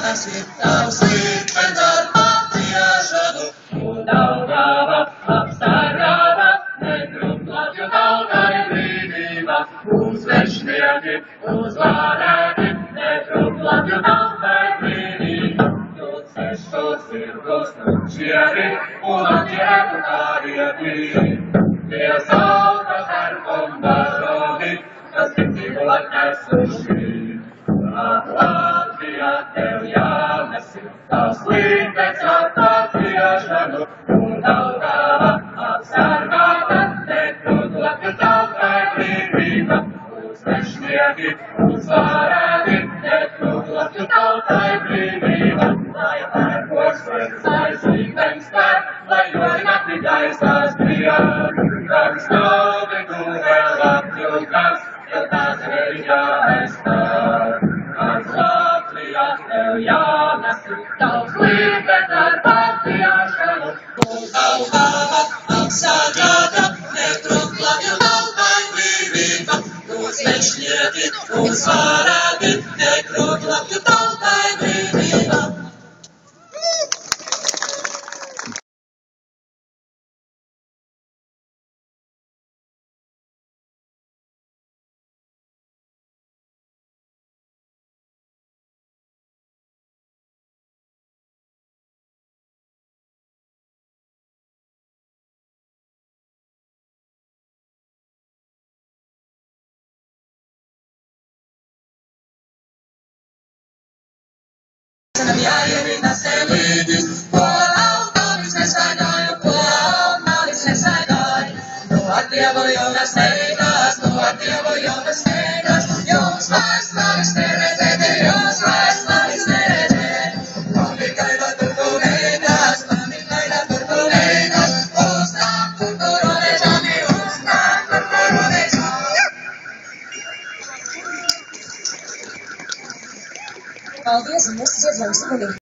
jānes ir tavs liktenis ar paciešanu. Un Daugava apsargāta, netrumplāķu tautai brīvība. Uz vešnieki uzvārēti, netrumplāķu tautai brīvība. Tu sešos zirgus un čieri, un atķētu kārieti. Tie saukas ar kombaroni, kas ticību atnesuši. Latvijā tev jānes ir tavs liktenis ar paciešanu. Un Daugava apsargāta, netrumplāķu tautai brīvība. Uz vešnieki uzvārēti, netrumplāķu tautai brīvība. Lai pērkos vecais liktenis pēr, lai jori nakti gaisās brīvāk. Kāds stāvi tu vēl apjūkās, jo tās ir jāaizstāv. Kāds Latvijā tev jānes ir tavs liktenis ar paciešanu. Un Daugava apsargāta, netrumplāķu tautai brīvība. Uz vešnieki uzvārēti, netrumplāķu tautai brīvība. Jāievina sev līdis, pola autovis nesaidoju, pola autovis nesaidoju. Nu ar Dievu jums neidas, nu ar Dievu jums neidas. Jums vairs manis neredzēt, jums vairs manis neredzēt. Mani gaida tur tu neidas, mani gaida tur tu neidas. Uztāk tur tu rodežami, uztāk tur tu rodežami. Paldies, un es dziedāju,